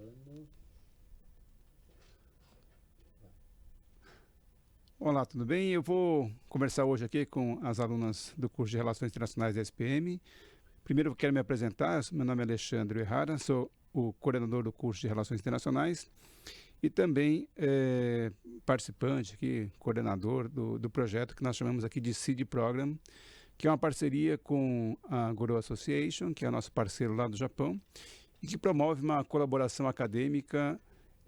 gravando. Olá, tudo bem? Eu vou conversar hoje aqui com as alunas do curso de Relações Internacionais da SPM. Primeiro eu quero me apresentar, meu nome é Alexandre Errara, sou o coordenador do curso de Relações Internacionais e também participante aqui, coordenador do projeto que nós chamamos aqui de Seed Program, que é uma parceria com a Goro Association, que é nosso parceiro lá do Japão, e que promove uma colaboração acadêmica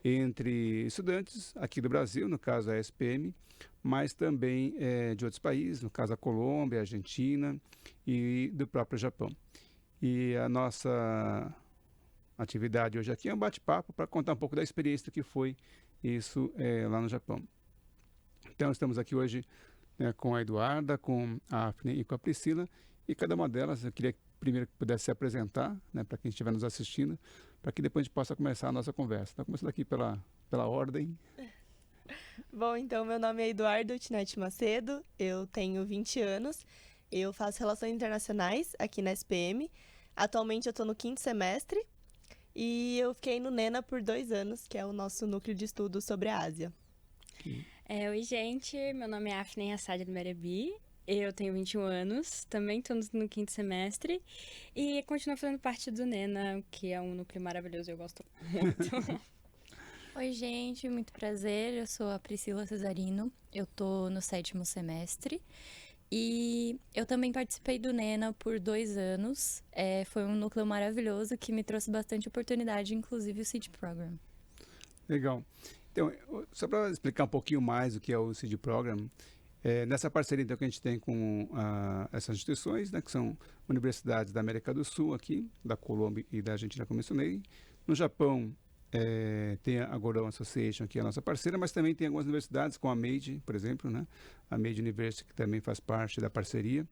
entre estudantes aqui do Brasil, no caso a SPM, mas também de outros países, no caso a Colômbia, a Argentina e do próprio Japão. E a nossa atividade hoje aqui é um bate-papo para contar um pouco da experiência que foi isso lá no Japão. Então estamos aqui hoje com a Eduarda, com a Afne e com a Priscila, e cada uma delas eu queria primeiro que pudesse se apresentar, para quem estiver nos assistindo, para que depois a gente possa começar a nossa conversa. Então, começando aqui pela ordem. Bom, então, meu nome é Eduardo Tinete Macedo, eu tenho 20 anos, eu faço Relações Internacionais aqui na SPM. Atualmente eu estou no 5º semestre e eu fiquei no NENA por 2 anos, que é o nosso núcleo de estudos sobre a Ásia. Oi, gente, meu nome é Afne Hassad do Merebi. Eu tenho 21 anos, também estou no 5º semestre e continuo fazendo parte do NENA, que é um núcleo maravilhoso e eu gosto muito. Oi, gente, muito prazer. Eu sou a Priscila Cesarino, eu tô no 7º semestre e eu também participei do NENA por 2 anos. Foi um núcleo maravilhoso que me trouxe bastante oportunidade, inclusive o Seed Program. Legal. Então, só para explicar um pouquinho mais o que é o Seed Program, nessa parceria então, que a gente tem com essas instituições, que são universidades da América do Sul aqui, da Colômbia e da Argentina, como mencionei. No Japão, tem a Goro Association, que é a nossa parceira, mas também tem algumas universidades, como a Meiji, por exemplo, a Meiji University, que também faz parte da parceria.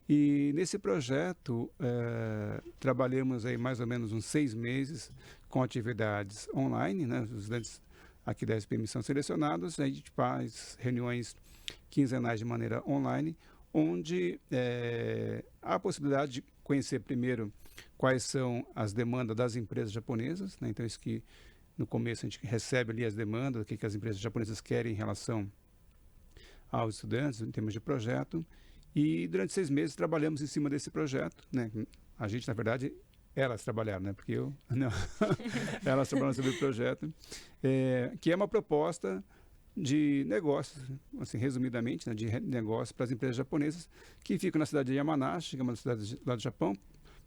E nesse projeto, trabalhamos aí mais ou menos uns 6 meses com atividades online, Os estudantes aqui da SPM são selecionados, a gente faz reuniões quinzenais de maneira online, onde há a possibilidade de conhecer primeiro quais são as demandas das empresas japonesas, Então isso que no começo a gente recebe ali as demandas, o que as empresas japonesas querem em relação aos estudantes, em termos de projeto, e durante 6 meses trabalhamos em cima desse projeto, A gente, na verdade, elas trabalharam, porque eu não. Elas trabalharam sobre o projeto, que é uma proposta de negócios, assim, resumidamente, de negócios para as empresas japonesas que ficam na cidade de Yamanashi, que é uma cidade lá do Japão.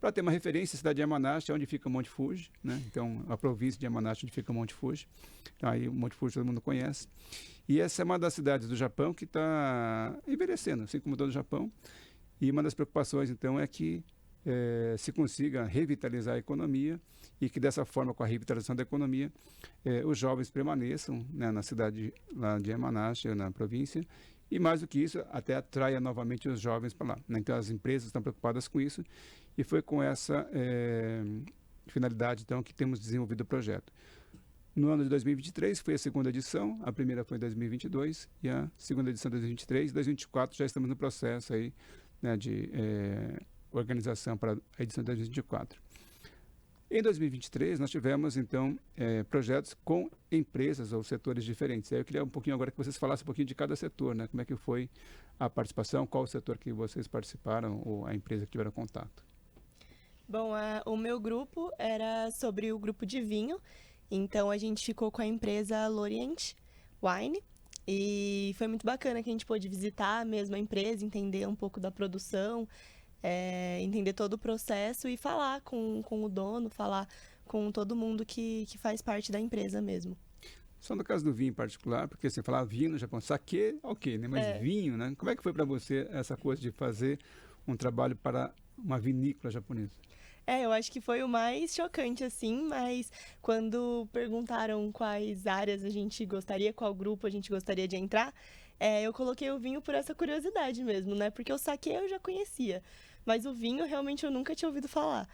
Para ter uma referência, a cidade de Yamanashi é onde fica o Monte Fuji, Então, a província de Yamanashi onde fica o Monte Fuji. Aí o Monte Fuji todo mundo conhece. E essa é uma das cidades do Japão que está envelhecendo, assim como todo o Japão. E uma das preocupações, então, é que se consiga revitalizar a economia e que dessa forma, com a revitalização da economia, os jovens permaneçam na cidade lá de Yamanashi, na província, e mais do que isso, até atraia novamente os jovens para lá. Então as empresas estão preocupadas com isso e foi com essa finalidade então que temos desenvolvido o projeto. No ano de 2023 foi a segunda edição, a primeira foi em 2022 e a segunda edição em 2023. Em 2024 já estamos no processo aí, de organização para a edição de 2024. Em 2023, nós tivemos, então, projetos com empresas ou setores diferentes. Aí eu queria um pouquinho agora que vocês falassem um pouquinho de cada setor, Como é que foi a participação, qual o setor que vocês participaram ou a empresa que tiveram contato. Bom, o meu grupo era sobre o grupo de vinho, então a gente ficou com a empresa Lorient Wine, e foi muito bacana que a gente pôde visitar mesmo a empresa, entender um pouco da produção, entender todo o processo e falar com o dono, falar com todo mundo que faz parte da empresa mesmo. Só no caso do vinho em particular, porque você falava vinho no Japão, saquê, ok, Mas vinho, Como é que foi para você essa coisa de fazer um trabalho para uma vinícola japonesa? Eu acho que foi o mais chocante, assim, mas quando perguntaram quais áreas a gente gostaria, qual grupo a gente gostaria de entrar, eu coloquei o vinho por essa curiosidade mesmo, Porque o saquê eu já conhecia, mas o vinho realmente eu nunca tinha ouvido falar.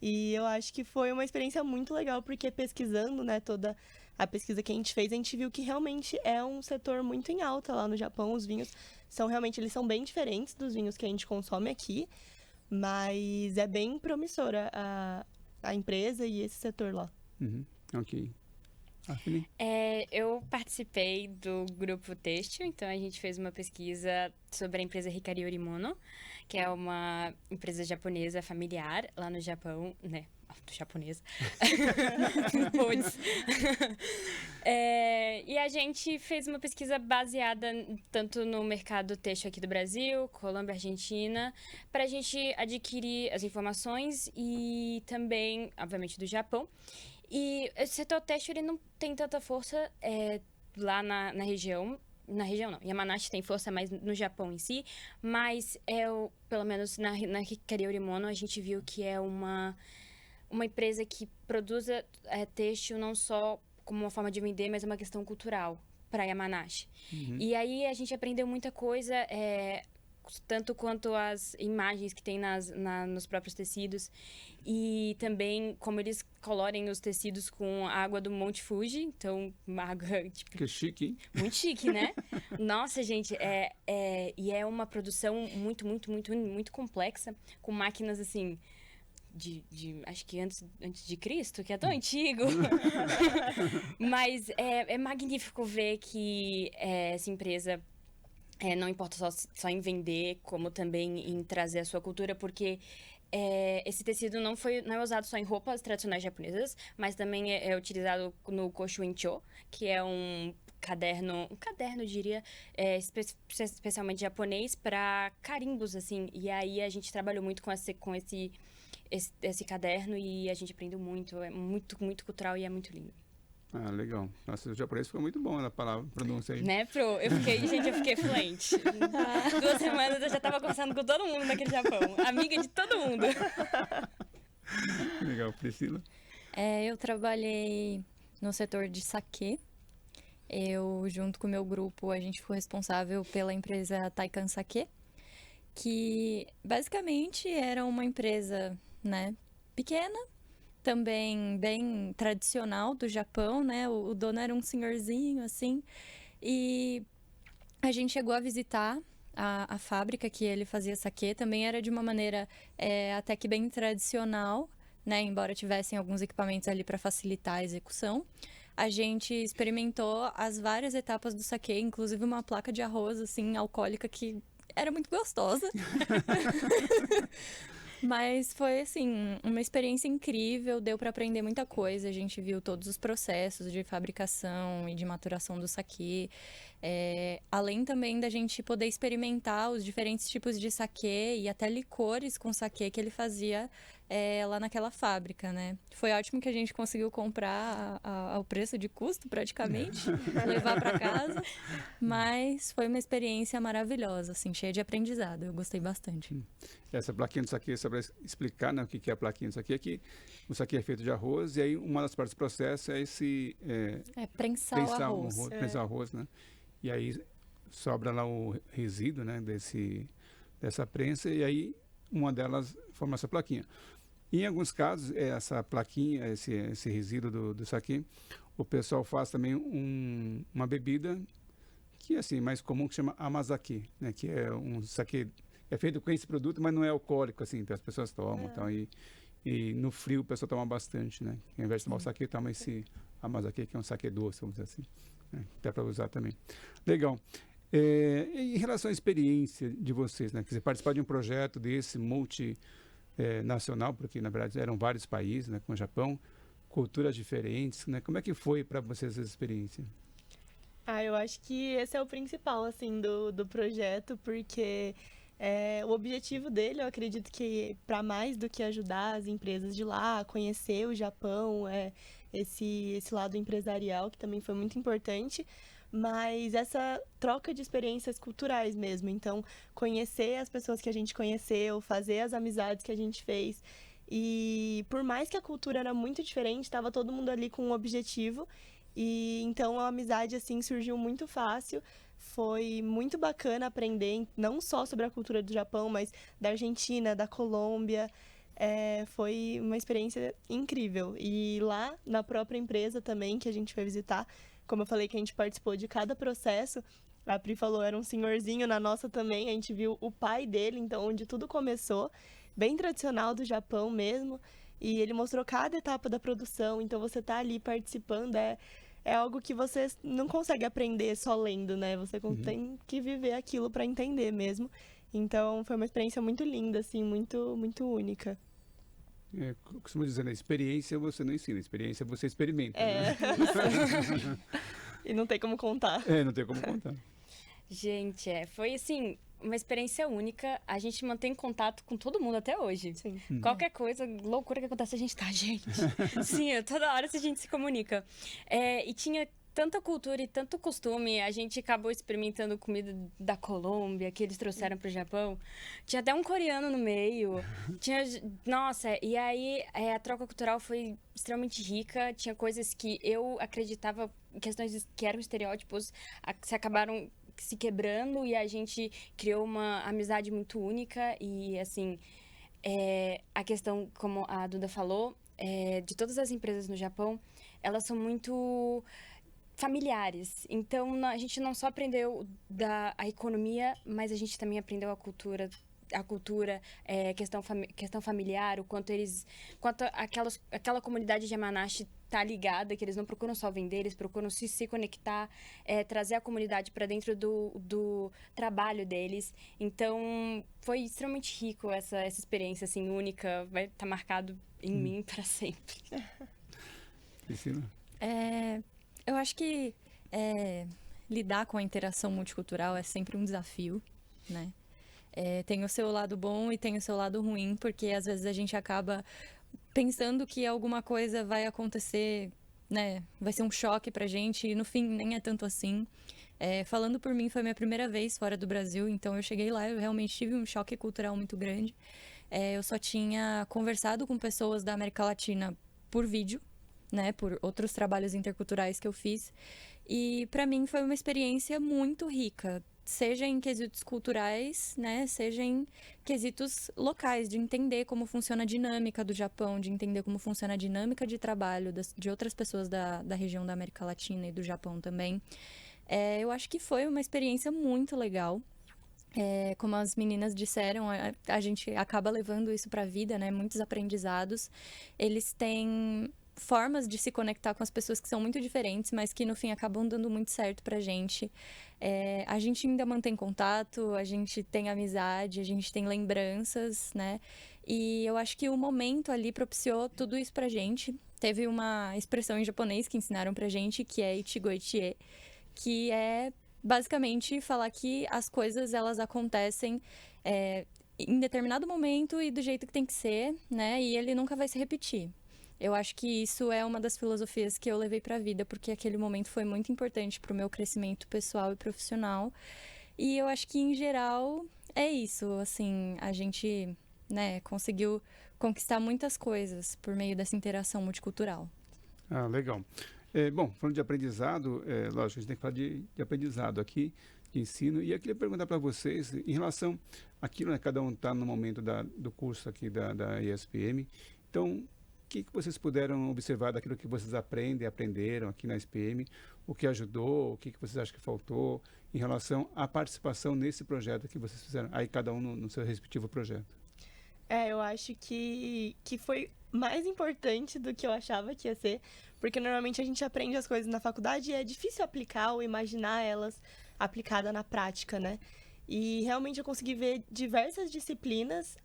E eu acho que foi uma experiência muito legal, porque pesquisando, toda a pesquisa que a gente fez, a gente viu que realmente é um setor muito em alta lá no Japão. Os vinhos eles são bem diferentes dos vinhos que a gente consome aqui, mas é bem promissora a empresa e esse setor lá. Uhum. Ok. Afine? Eu participei do grupo Têxtil, então a gente fez uma pesquisa sobre a empresa Hikari Yorimono, que é uma empresa japonesa familiar lá no Japão, né? Japonesa. Puts. E a gente fez uma pesquisa baseada tanto no mercado têxtil aqui do Brasil, Colômbia, Argentina, para a gente adquirir as informações e também, obviamente, do Japão. E o setor têxtil ele não tem tanta força lá na região. Na região não, Yamanashi tem força mais no Japão em si, mas pelo menos na Hikari Yorimono a gente viu que é uma empresa que produz têxtil não só como uma forma de vender, mas é uma questão cultural para Yamanashi. Uhum. E aí a gente aprendeu muita coisa, tanto quanto as imagens que tem nos próprios tecidos e também como eles colorem os tecidos com a água do Monte Fuji. Então, uma água tipo, Que chique, hein? muito chique, né? Nossa, gente, e é uma produção muito, muito, muito, muito complexa, com máquinas assim acho que antes de Cristo, que é tão antigo. Mas é magnífico ver que essa empresa não importa só em vender, como também em trazer a sua cultura, porque esse tecido não é usado só em roupas tradicionais japonesas, mas também é utilizado no Koshuencho, que é um caderno, eu diria, especialmente japonês, para carimbos, assim. E aí a gente trabalhou muito com esse caderno e a gente aprendeu muito. É muito, muito cultural e é muito lindo. Ah, legal. Nossa, o japonês ficou muito bom na palavra, pronúncia aí. Né, Pro? Eu fiquei fluente. 2 semanas eu já tava conversando com todo mundo naquele Japão. Amiga de todo mundo. Legal, Priscila. Eu trabalhei no setor de saquê. Eu, junto com o meu grupo, a gente ficou responsável pela empresa Taikan Sake, que basicamente era uma empresa, né, pequena, também bem tradicional do Japão, né? O dono era um senhorzinho, assim. E a gente chegou a visitar a fábrica que ele fazia saquê. Também era de uma maneira até que bem tradicional, né? Embora tivessem alguns equipamentos ali para facilitar a execução. A gente experimentou as várias etapas do saquê, inclusive uma placa de arroz, assim, alcoólica, que era muito gostosa. Mas foi, assim, uma experiência incrível, deu para aprender muita coisa. A gente viu todos os processos de fabricação e de maturação do saquê. Além também da gente poder experimentar os diferentes tipos de saquê e até licores com saquê que ele fazia lá naquela fábrica, né? Foi ótimo que a gente conseguiu comprar ao preço de custo, praticamente, levar para casa. Mas foi uma experiência maravilhosa, assim, cheia de aprendizado. Eu gostei bastante. Essa plaquinha do saquê, só para explicar, né, o que é a plaquinha do saquê, é que o saquê é feito de arroz, e aí uma das partes do processo é esse... prensar o arroz. Prensar o arroz, né? E aí sobra lá o resíduo, né, dessa prensa, e aí uma delas forma essa plaquinha. Em alguns casos, essa plaquinha, esse resíduo do saquê, o pessoal faz também uma bebida que é assim, mais comum, que chama amazake, né, que é um saquê, é feito com esse produto, mas não é alcoólico, assim, então as pessoas tomam. Então, e no frio o pessoal toma bastante, né? Ao invés de tomar o saquê, toma esse amazake, que é um saquê doce, vamos dizer assim. Dá para usar também. Legal. Em relação à experiência de vocês, né? Quer dizer, participar de um projeto desse multinacional, porque na verdade eram vários países, né? Com o Japão, culturas diferentes, né? Como é que foi para vocês essa experiência? Eu acho que esse é o principal, assim, do projeto, porque o objetivo dele, eu acredito que para mais do que ajudar as empresas de lá a conhecer o Japão, esse lado empresarial, que também foi muito importante, mas essa troca de experiências culturais mesmo. Então, conhecer as pessoas que a gente conheceu, fazer as amizades que a gente fez. E por mais que a cultura era muito diferente, estava todo mundo ali com um objetivo. E então a amizade, assim, surgiu muito fácil. Foi muito bacana aprender não só sobre a cultura do Japão, mas da Argentina, da Colômbia. Foi uma experiência incrível. E lá, na própria empresa também, que a gente foi visitar, como eu falei que a gente participou de cada processo, a Pri falou, era um senhorzinho, na nossa também, a gente viu o pai dele, então, onde tudo começou, bem tradicional do Japão mesmo. E ele mostrou cada etapa da produção, então você tá ali participando, é algo que você não consegue aprender só lendo, né? Você tem que viver aquilo para entender mesmo. Então, foi uma experiência muito linda, assim, muito, muito única. Costumo dizer, né? Experiência você não ensina, experiência você experimenta, É, né? e não tem como contar. Não tem como contar. Gente, foi assim, uma experiência única. A gente mantém contato com todo mundo até hoje. Sim. Qualquer coisa, loucura que acontece, a gente tá, gente. Sim, toda hora a gente se comunica. E tinha tanta cultura e tanto costume. A gente acabou experimentando comida da Colômbia, que eles trouxeram pro Japão. Tinha até um coreano no meio. Nossa, e aí a troca cultural foi extremamente rica. Tinha coisas que eu acreditava, questões que eram estereótipos, se acabaram se quebrando, e a gente criou uma amizade muito única. E assim, a questão, como a Duda falou, de todas as empresas no Japão, elas são muito familiares. Então, a gente não só aprendeu a economia, mas a gente também aprendeu a cultura, questão familiar, o quanto aquela comunidade de Yamanashi tá ligada, que eles não procuram só vender, eles procuram se conectar, trazer a comunidade para dentro do trabalho deles. Então, foi extremamente rico essa experiência, assim, única, vai estar marcado em mim para sempre. Priscila? Eu acho que lidar com a interação multicultural é sempre um desafio, né? Tem o seu lado bom e tem o seu lado ruim, porque às vezes a gente acaba pensando que alguma coisa vai acontecer, né? Vai ser um choque pra gente e no fim nem é tanto assim. Falando por mim, foi minha primeira vez fora do Brasil, então eu cheguei lá e eu realmente tive um choque cultural muito grande. Eu só tinha conversado com pessoas da América Latina por vídeo, né, por outros trabalhos interculturais que eu fiz. E para mim foi uma experiência muito rica, seja em quesitos culturais, né, seja em quesitos locais, de entender como funciona a dinâmica do Japão, de entender como funciona a dinâmica de trabalho de outras pessoas da região da América Latina e do Japão também. Eu acho que foi uma experiência muito legal. Como as meninas disseram, a gente acaba levando isso para a vida, né, muitos aprendizados. Eles têm formas de se conectar com as pessoas que são muito diferentes, mas que no fim acabam dando muito certo pra gente. A gente ainda mantém contato, a gente tem amizade, a gente tem lembranças, né? E eu acho que o momento ali propiciou tudo isso pra gente. Teve uma expressão em japonês que ensinaram pra gente, que é ichigo ichie, que é basicamente falar que as coisas elas acontecem em determinado momento e do jeito que tem que ser, né? E ele nunca vai se repetir. Eu acho que isso é uma das filosofias que eu levei para a vida, porque aquele momento foi muito importante para o meu crescimento pessoal e profissional. E eu acho que, em geral, é isso. Assim, a gente, né, conseguiu conquistar muitas coisas por meio dessa interação multicultural. Ah, legal. Bom, falando de aprendizado, lógico, a gente tem que falar de aprendizado aqui, de ensino. E eu queria perguntar para vocês, em relação àquilo, né, cada um está no momento do curso aqui da ESPM. Então, o que vocês puderam observar daquilo que vocês aprenderam aqui na SPM? O que ajudou? O que vocês acham que faltou em relação à participação nesse projeto que vocês fizeram? Aí cada um no seu respectivo projeto. Eu acho que foi mais importante do que eu achava que ia ser, porque normalmente a gente aprende as coisas na faculdade e é difícil aplicar ou imaginar elas aplicadas na prática, né? E realmente eu consegui ver diversas disciplinas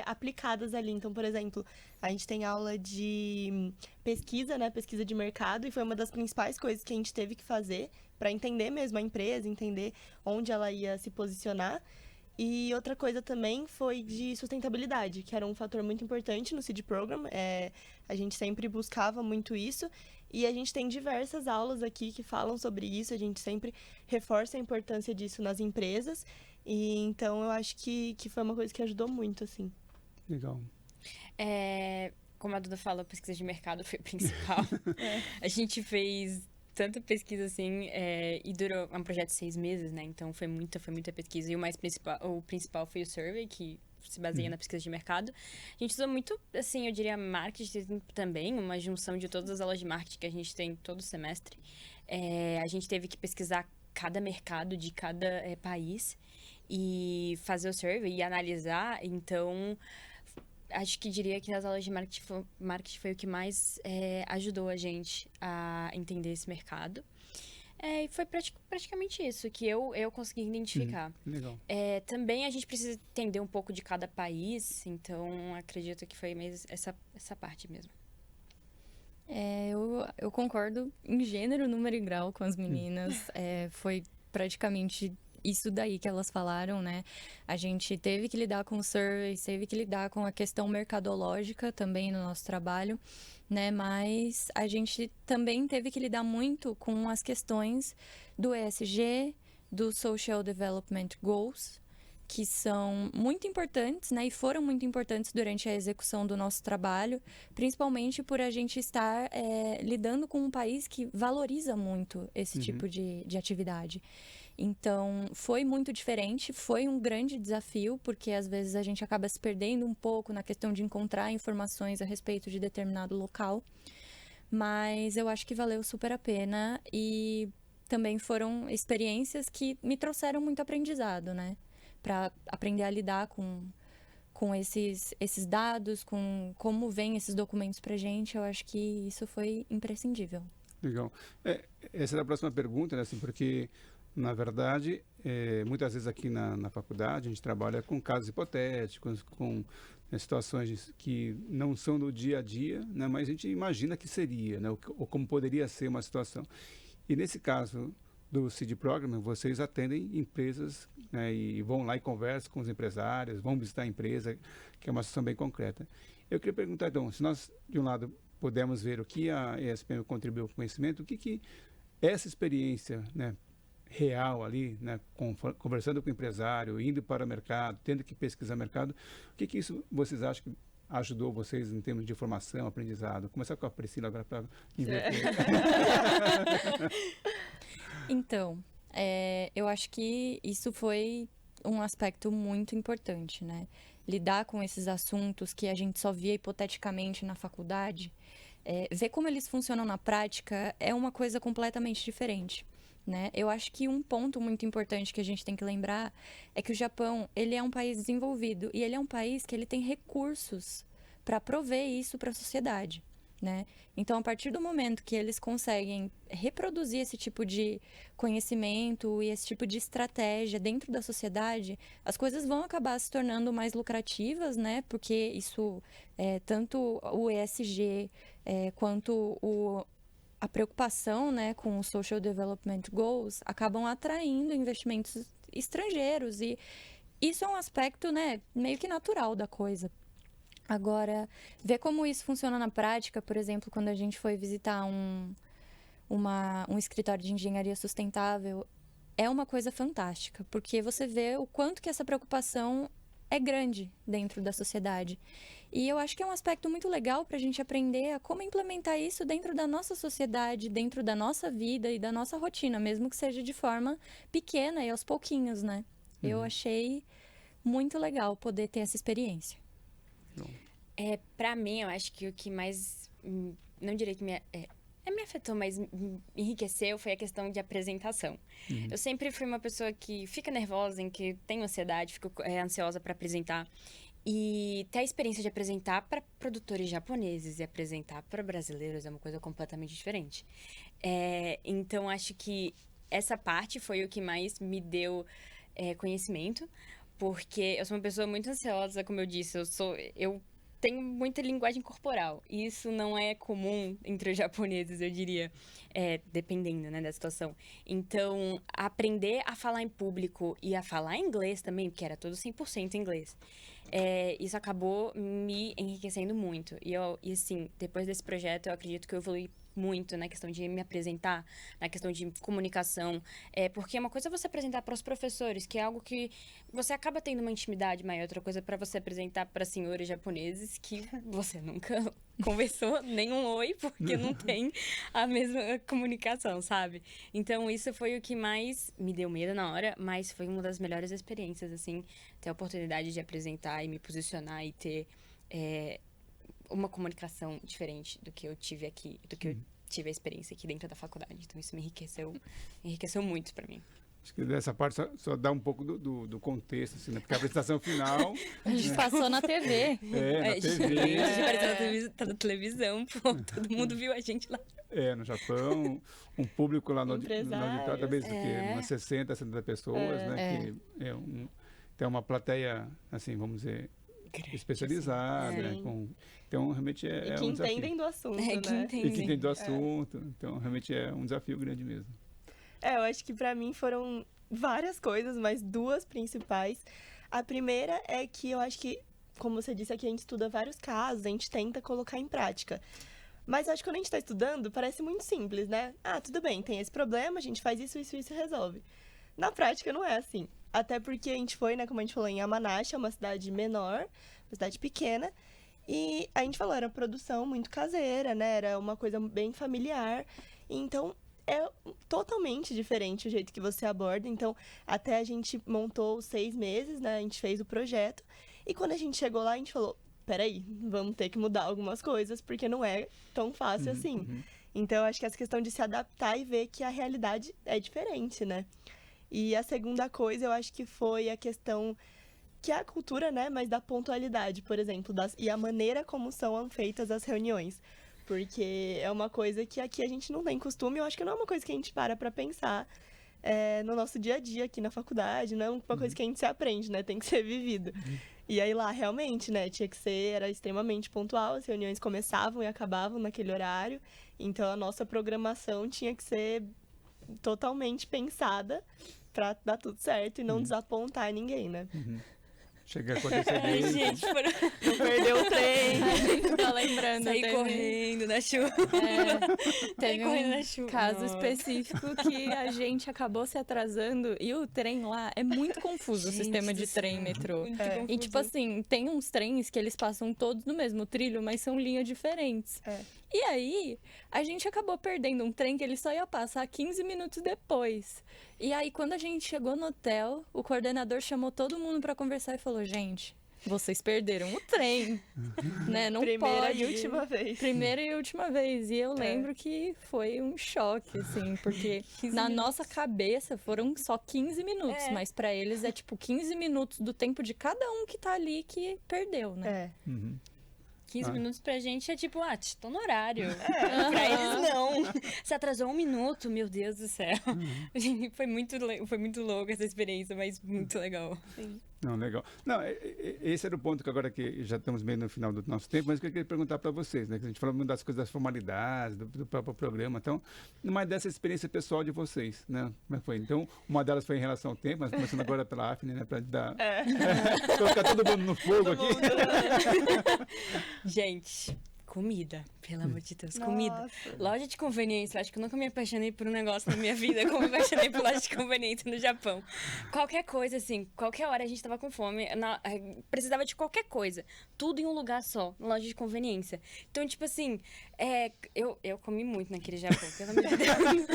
aplicadas ali. Então, por exemplo, a gente tem aula de pesquisa, né? Pesquisa de mercado, e foi uma das principais coisas que a gente teve que fazer para entender mesmo a empresa, entender onde ela ia se posicionar. E outra coisa também foi de sustentabilidade, que era um fator muito importante no Seed Program. A gente sempre buscava muito isso. E a gente tem diversas aulas aqui que falam sobre isso, a gente sempre reforça a importância disso nas empresas. E então eu acho que foi uma coisa que ajudou muito, assim. Legal. Como a Duda falou, a pesquisa de mercado foi a principal. A gente fez tanta pesquisa assim, e durou um projeto de 6 meses, né? Então foi muita pesquisa. E o principal foi o survey, que se baseia na pesquisa de mercado. A gente usou muito, assim, eu diria, marketing também, uma junção de todas as aulas de marketing que a gente tem todo semestre. A gente teve que pesquisar cada mercado de cada país e fazer o survey e analisar. Então, acho que diria que nas aulas de marketing foi o que mais ajudou a gente a entender esse mercado. E foi praticamente isso que eu consegui identificar. Legal. Também a gente precisa entender um pouco de cada país, então acredito que foi mais essa parte mesmo. Eu concordo em gênero, número e grau com as meninas. Foi praticamente isso daí que elas falaram, né? A gente teve que lidar com surveys, teve que lidar com a questão mercadológica também no nosso trabalho, né? Mas a gente também teve que lidar muito com as questões do ESG, do Social Development Goals, que são muito importantes, né? E foram muito importantes durante a execução do nosso trabalho, principalmente por a gente estar lidando com um país que valoriza muito esse tipo de atividade. Então, foi muito diferente, foi um grande desafio, porque às vezes a gente acaba se perdendo um pouco na questão de encontrar informações a respeito de determinado local. Mas eu acho que valeu super a pena e também foram experiências que me trouxeram muito aprendizado, né? Para aprender a lidar com esses dados, com como vêm esses documentos pra gente, eu acho que isso foi imprescindível. Legal. Essa é a próxima pergunta, né? Assim, porque, na verdade, muitas vezes aqui na faculdade a gente trabalha com casos hipotéticos, com situações que não são do dia a dia, né? Mas a gente imagina que seria, né? Ou como poderia ser uma situação. E nesse caso do Seed Program, vocês atendem empresas, né? E vão lá e conversam com os empresários, vão visitar a empresa, que é uma situação bem concreta. Eu queria perguntar, então, se nós, de um lado, pudermos ver o que a ESPM contribuiu com o conhecimento, o que essa experiência, né, real ali, né, conversando com o empresário, indo para o mercado, tendo que pesquisar mercado, o que isso vocês acham que ajudou vocês em termos de formação, aprendizado? Vou começar com a Priscila agora para inverter. Então, eu acho que isso foi um aspecto muito importante, né? Lidar com esses assuntos que a gente só via hipoteticamente na faculdade, ver como eles funcionam na prática é uma coisa completamente diferente, né? Eu acho que um ponto muito importante que a gente tem que lembrar é que o Japão, ele é um país desenvolvido e ele é um país que ele tem recursos para prover isso para a sociedade, né? Então, a partir do momento que eles conseguem reproduzir esse tipo de conhecimento e esse tipo de estratégia dentro da sociedade, as coisas vão acabar se tornando mais lucrativas, né? Porque isso, tanto o ESG quanto a preocupação, né, com o Social Development Goals acabam atraindo investimentos estrangeiros e isso é um aspecto, né, meio que natural da coisa. Agora, ver como isso funciona na prática, por exemplo, quando a gente foi visitar um escritório de engenharia sustentável, é uma coisa fantástica, porque você vê o quanto que essa preocupação é grande dentro da sociedade. E eu acho que é um aspecto muito legal para a gente aprender a como implementar isso dentro da nossa sociedade, dentro da nossa vida e da nossa rotina, mesmo que seja de forma pequena e aos pouquinhos, né? Eu achei muito legal poder ter essa experiência. Pra mim, eu acho que o que mais, não diria que me afetou, mas me enriqueceu foi a questão de apresentação. Eu sempre fui uma pessoa que fica nervosa, em que tem ansiedade, fico ansiosa para apresentar. E ter a experiência de apresentar para produtores japoneses e apresentar para brasileiros é uma coisa completamente diferente. Então, acho que essa parte foi o que mais me deu conhecimento, porque eu sou uma pessoa muito ansiosa, como eu disse, eu tenho muita linguagem corporal, e isso não é comum entre os japoneses, eu diria, dependendo, né, da situação. Então, aprender a falar em público e a falar inglês também, porque era tudo 100% inglês, isso acabou me enriquecendo muito. E assim, depois desse projeto, eu acredito que eu evolui muito na questão de me apresentar, na questão de comunicação, porque uma coisa é você apresentar para os professores, que é algo que você acaba tendo uma intimidade maior, outra coisa é para você apresentar para senhores japoneses que você nunca conversou nenhum oi, porque não tem a mesma comunicação, sabe? Então, isso foi o que mais me deu medo na hora, mas foi uma das melhores experiências, assim, ter a oportunidade de apresentar e me posicionar e ter uma comunicação diferente do que eu tive aqui, do que eu tive a experiência aqui dentro da faculdade. Então, isso me enriqueceu muito para mim. Acho que dessa parte só dá um pouco do contexto, assim, né? Porque a apresentação final A gente passou na TV. na TV, A gente apareceu na televisão, pô, todo mundo viu a gente lá. no Japão, um público lá no Empresários. auditório, talvez umas 60, 70 pessoas, né? Que tem uma plateia, assim, vamos dizer, especializada, assim. né? Então, realmente E é que um desafio. entendem do assunto, que né? E que entende do entendem. assunto. Então, realmente é um desafio grande mesmo. Eu acho que pra mim foram várias coisas, mas duas principais. A primeira é que eu acho que, como você disse aqui, a gente estuda vários casos, a gente tenta colocar em prática. Mas eu acho que quando a gente tá estudando, parece muito simples, né? Ah, tudo bem, tem esse problema, a gente faz isso e resolve. Na prática não é assim. Até porque a gente foi, né, como a gente falou, em Yamanashi, é uma cidade menor, uma cidade pequena. E a gente falou, era produção muito caseira, né? Era uma coisa bem familiar. Então, é totalmente diferente o jeito que você aborda. Então, até a gente montou os 6 meses, né? A gente fez o projeto. E quando a gente chegou lá, a gente falou, peraí, vamos ter que mudar algumas coisas, porque não é tão fácil assim. Então, eu acho que essa questão de se adaptar e ver que a realidade é diferente, né? E a segunda coisa, eu acho que foi a questão que é a cultura, né? Mas da pontualidade, por exemplo, e a maneira como são feitas as reuniões. Porque é uma coisa que aqui a gente não tem costume, eu acho que não é uma coisa que a gente para pensar no nosso dia a dia aqui na faculdade, não é uma coisa que a gente se aprende, né? Tem que ser vivido. E aí lá, realmente, né? Era extremamente pontual, as reuniões começavam e acabavam naquele horário, então a nossa programação tinha que ser totalmente pensada pra dar tudo certo e não desapontar ninguém, né? Chega a acontecer Ai, bem. gente, Não perder o trem. A gente tá lembrando. sair teve- correndo na chuva. Teve correndo um na chuva. caso específico que a gente acabou se atrasando e o trem lá é muito confuso, o Gente sistema de do trem céu. metrô. Muito E confuso. tipo assim, tem uns trens que eles passam todos no mesmo trilho, mas são linhas diferentes. E aí, a gente acabou perdendo um trem que ele só ia passar 15 minutos depois. E aí, quando a gente chegou no hotel, o coordenador chamou todo mundo pra conversar e falou: gente, vocês perderam o trem, né? Não Primeira pode. e última vez. Primeira e última vez. E eu lembro que foi um choque, assim, porque 15 na minutos. nossa cabeça foram só 15 minutos, mas pra eles é tipo 15 minutos do tempo de cada um que tá ali que perdeu, né? 15 minutos pra gente é tipo, tô no horário. Pra eles, não. Você atrasou 1 minuto, meu Deus do céu. Foi muito louco essa experiência, mas muito legal. Não, legal. Não, esse era o ponto que agora que já estamos bem no final do nosso tempo, mas que eu queria perguntar para vocês, né? Que a gente falou muito das coisas, das formalidades, do próprio programa. Então, mais dessa experiência pessoal de vocês, né? Como é que foi? Então, uma delas foi em relação ao tempo, mas começando agora pela Afne, né? Para dar... colocar todo mundo no fogo aqui. Gente, comida. Pelo amor de Deus, comida. Loja de conveniência. Eu acho que eu nunca me apaixonei por um negócio na minha vida como me apaixonei por loja de conveniência no Japão. Qualquer coisa, assim, qualquer hora a gente tava com fome, precisava de qualquer coisa. Tudo em um lugar só, na loja de conveniência. Então, tipo assim, eu comi muito naquele Japão, pelo amor de Deus.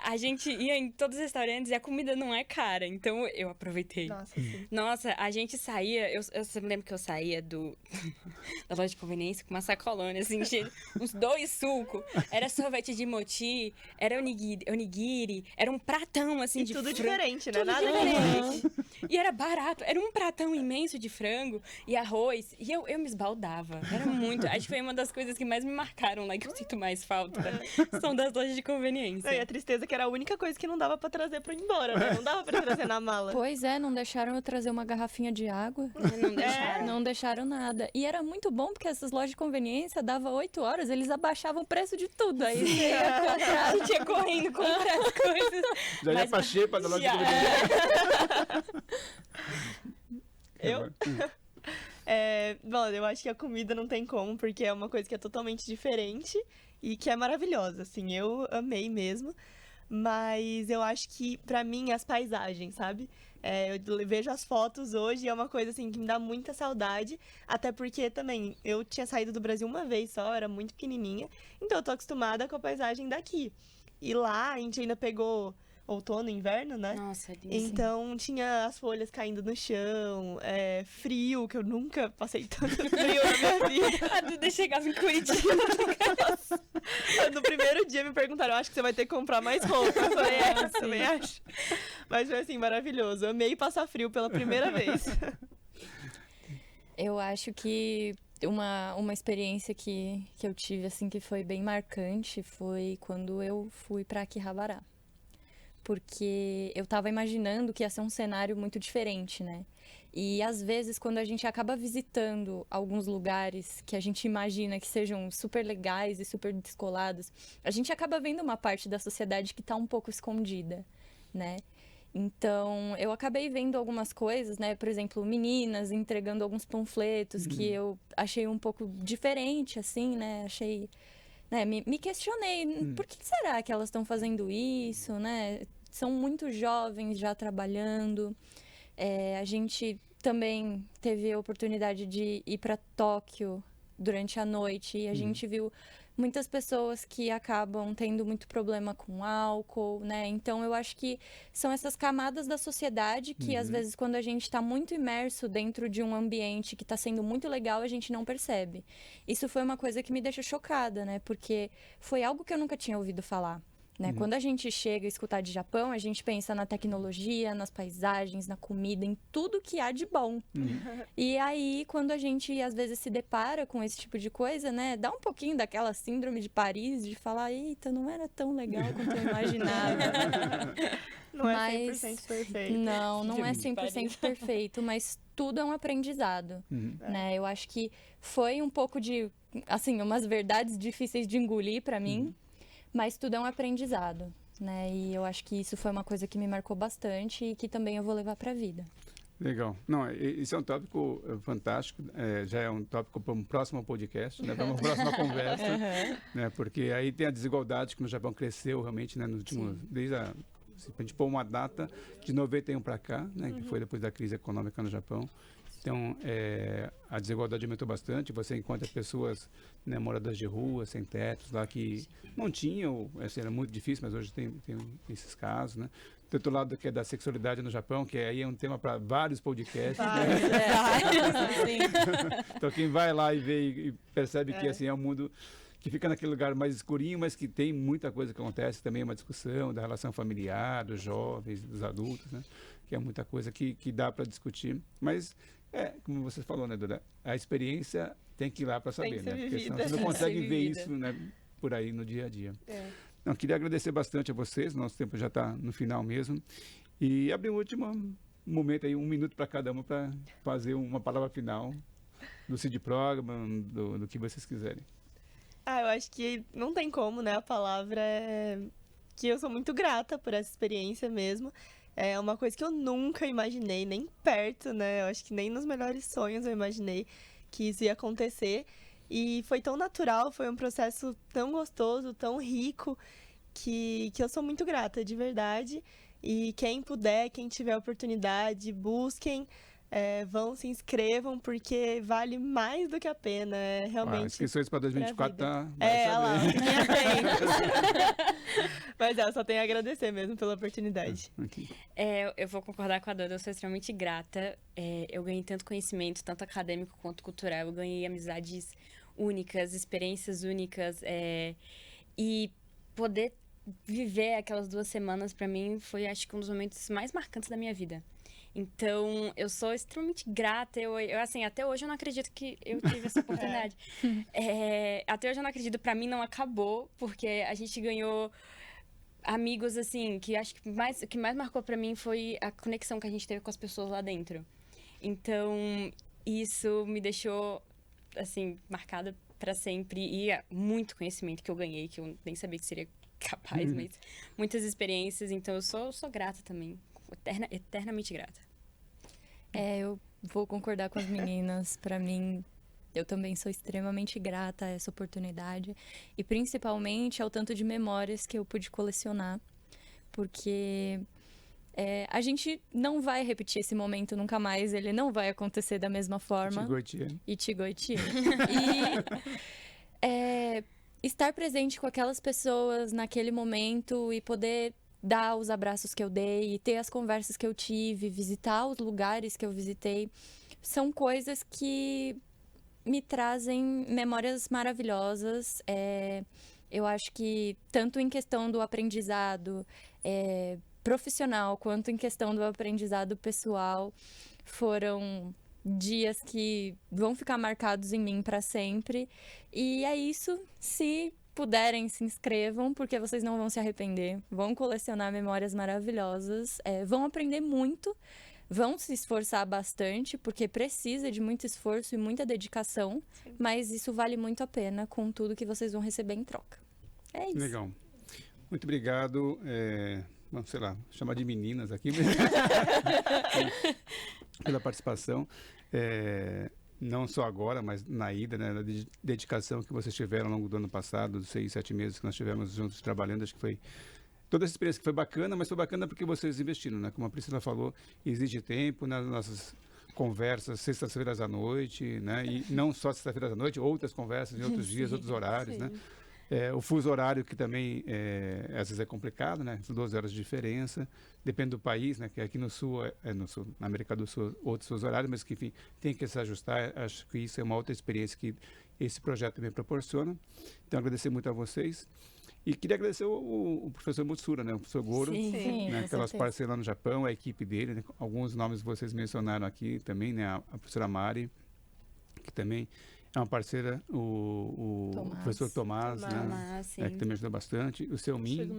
A gente ia em todos os restaurantes e a comida não é cara, então eu aproveitei. Nossa, sim. Nossa, a gente saía, eu sempre lembro que eu saía da loja de conveniência com uma sacolona, assim, cheia, uns 2 sucos, era sorvete de mochi, era onigiri, era um pratão, assim, E de tudo frango. diferente, né? Tudo Nada diferente. E era barato, era um pratão imenso de frango e arroz, e eu me esbaldava, era muito, acho que foi uma das coisas que mais me marcaram lá, que eu sinto mais falta, são das lojas de conveniência. E a tristeza que era a única coisa que não dava pra trazer pra ir embora, né? Não dava pra trazer na mala. Pois é, não deixaram eu trazer uma garrafinha de água. Não deixaram. Não deixaram nada. E era muito bom, porque essas lojas de conveniência, dava 8 horas, eles abaixavam o preço de tudo. Aí você ia comprar. A gente ia correndo comprar as coisas. Já ia Mas- pra xepa da loja de Já. conveniência. Eu? Bom, eu acho que a comida não tem como, porque é uma coisa que é totalmente diferente e que é maravilhosa, assim, eu amei mesmo. Mas eu acho que, pra mim, as paisagens, sabe? Eu vejo as fotos hoje e é uma coisa, assim, que me dá muita saudade. Até porque, também, eu tinha saído do Brasil uma vez só, eu era muito pequenininha. Então, eu tô acostumada com a paisagem daqui. E lá, a gente ainda pegou outono e inverno, né? Nossa, lindo. Então, tinha as folhas caindo no chão, frio, que eu nunca passei tanto frio na minha vida. A Duda chegava em Curitiba. No primeiro dia me perguntaram, acho que você vai ter que comprar mais roupa. Eu falei, também acho. Mas foi assim, maravilhoso. Amei passar frio pela primeira vez. Eu acho que uma experiência que eu tive, assim, que foi bem marcante foi quando eu fui para Akihabara. Porque eu tava imaginando que ia ser um cenário muito diferente, né? E às vezes, quando a gente acaba visitando alguns lugares que a gente imagina que sejam super legais e super descolados, a gente acaba vendo uma parte da sociedade que tá um pouco escondida, né? Então, eu acabei vendo algumas coisas, né? Por exemplo, meninas entregando alguns panfletos que eu achei um pouco diferente, assim, né? Achei... Né, me questionei, por que será que elas estão fazendo isso, né? São muito jovens já trabalhando. A gente também teve a oportunidade de ir para Tóquio durante a noite e a gente viu muitas pessoas que acabam tendo muito problema com álcool, né? Então, eu acho que são essas camadas da sociedade que, às vezes, quando a gente está muito imerso dentro de um ambiente que está sendo muito legal, a gente não percebe. Isso foi uma coisa que me deixou chocada, né? Porque foi algo que eu nunca tinha ouvido falar. Né? Quando a gente chega a escutar de Japão, a gente pensa na tecnologia, nas paisagens, na comida, em tudo que há de bom. E aí, quando a gente, às vezes, se depara com esse tipo de coisa, né? Dá um pouquinho daquela síndrome de Paris, de falar, eita, não era tão legal quanto eu imaginava. Não é 100% perfeito. Não é 100% perfeito, mas tudo é um aprendizado, né? Eu acho que foi um pouco de, assim, umas verdades difíceis de engolir pra mim, mas tudo é um aprendizado, né? E eu acho que isso foi uma coisa que me marcou bastante e que também eu vou levar para a vida. Legal. Não, isso é um tópico fantástico. Já é um tópico para um próximo podcast, né? Para uma próxima conversa, né? Porque aí tem a desigualdade que no Japão cresceu realmente, né? Nos últimos, desde se a gente pôr uma data de 91 para cá, né? Que foi depois da crise econômica no Japão. Então, a desigualdade aumentou bastante. Você encontra pessoas, né, moradoras de rua, sem tetos, lá que não tinham, assim, era muito difícil, mas hoje tem esses casos, né? Tem outro lado que é da sexualidade no Japão, que aí é um tema para vários podcasts. Então, quem vai lá e vê e percebe que assim, é um mundo que fica naquele lugar mais escurinho, mas que tem muita coisa que acontece, também é uma discussão da relação familiar, dos jovens, dos adultos, né? Que é muita coisa que dá para discutir. Mas, como você falou, né, Duda? A experiência tem que ir lá para saber, né? Porque senão você não consegue ver isso, né, por aí no dia a dia. Não, queria agradecer bastante a vocês, nosso tempo já está no final mesmo. E abrir um último momento aí, 1 minuto para cada uma, para fazer uma palavra final do CID Program, do que vocês quiserem. Eu acho que não tem como, né? A palavra é que eu sou muito grata por essa experiência mesmo. É uma coisa que eu nunca imaginei, nem perto, né? Eu acho que nem nos melhores sonhos eu imaginei que isso ia acontecer. E foi tão natural, foi um processo tão gostoso, tão rico, que eu sou muito grata, de verdade. E quem puder, quem tiver oportunidade, busquem. Vão, se inscrevam, porque vale mais do que a pena. Realmente. Inscrições para 2024 tá. Olha lá, fiquem atentos. Mas eu só tenho a agradecer mesmo pela oportunidade. Eu vou concordar com a Duda, eu sou extremamente grata. Eu ganhei tanto conhecimento, tanto acadêmico quanto cultural. Eu ganhei amizades únicas, experiências únicas. E poder viver aquelas 2 semanas, para mim, foi, acho que, um dos momentos mais marcantes da minha vida. Então, eu sou extremamente grata. Eu assim, até hoje eu não acredito que eu tive essa oportunidade. Até hoje eu não acredito, pra mim não acabou, porque a gente ganhou amigos, assim, que acho que o que mais marcou pra mim foi a conexão que a gente teve com as pessoas lá dentro. Então, isso me deixou, assim, marcada pra sempre. E muito conhecimento que eu ganhei, que eu nem sabia que seria capaz, mas muitas experiências. Então, eu sou grata também. Eternamente grata. Eu vou concordar com as meninas. Para mim, eu também sou extremamente grata a essa oportunidade e principalmente ao tanto de memórias que eu pude colecionar, porque a gente não vai repetir esse momento nunca mais, ele não vai acontecer da mesma forma. Ichigo-ichi. E estar presente com aquelas pessoas naquele momento e poder dar os abraços que eu dei, ter as conversas que eu tive, visitar os lugares que eu visitei, são coisas que me trazem memórias maravilhosas. Eu acho que tanto em questão do aprendizado profissional, quanto em questão do aprendizado pessoal, foram dias que vão ficar marcados em mim para sempre. E é isso. Se puderem, se inscrevam, porque vocês não vão se arrepender. Vão colecionar memórias maravilhosas, vão aprender muito, vão se esforçar bastante, porque precisa de muito esforço e muita dedicação, mas isso vale muito a pena com tudo que vocês vão receber em troca. É isso. Legal. Muito obrigado. Vamos, sei lá, chamar de meninas aqui, pela participação. Não só agora, mas na ida, né, na dedicação que vocês tiveram ao longo do ano passado, dos 6, 7 meses que nós tivemos juntos trabalhando. Acho que foi toda essa experiência que foi bacana, mas foi bacana porque vocês investiram, né? Como a Priscila falou, exige tempo nas nossas conversas sextas-feiras à noite, né? E não só sexta-feiras à noite, outras conversas em outros dias, outros horários, né? O fuso horário, que também às vezes é complicado, né? 12 horas de diferença, depende do país, né? Que aqui no Sul, no Sul, na América do Sul, outros fuso horários, mas que, enfim, tem que se ajustar. Acho que isso é uma outra experiência que esse projeto também proporciona. Então, agradecer muito a vocês. E queria agradecer o professor Mutsura, né? O professor Goro, né? Pelas parceiras lá no Japão, a equipe dele, né? Alguns nomes vocês mencionaram aqui também, né? A professora Mari, que também é uma parceira, o professor Tomás, né? Que também ajudou bastante. O seu Min,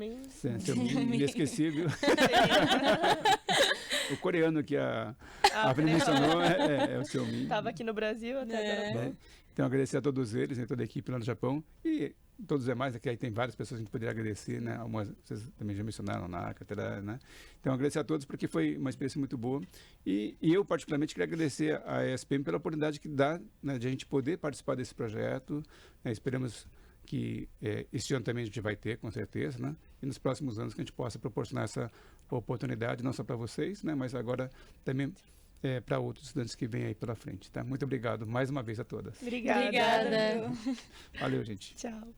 inesquecível. O coreano que a Avril mencionou é o seu Min. Estava aqui no Brasil até agora. Então, agradecer a todos eles, né, toda a equipe lá no Japão. E todos os demais, que aí tem várias pessoas que a gente poderia agradecer, né? Algumas, vocês também já mencionaram, Naka, né? Então, agradecer a todos porque foi uma experiência muito boa. E eu, particularmente, queria agradecer a ESPM pela oportunidade que dá, né, de a gente poder participar desse projeto. Né? Esperamos que este ano também a gente vai ter, com certeza, né? E nos próximos anos que a gente possa proporcionar essa oportunidade, não só para vocês, né? Mas agora também para outros estudantes que vêm aí pela frente, tá? Muito obrigado mais uma vez a todas. Obrigada. Obrigada. Valeu, gente. Tchau.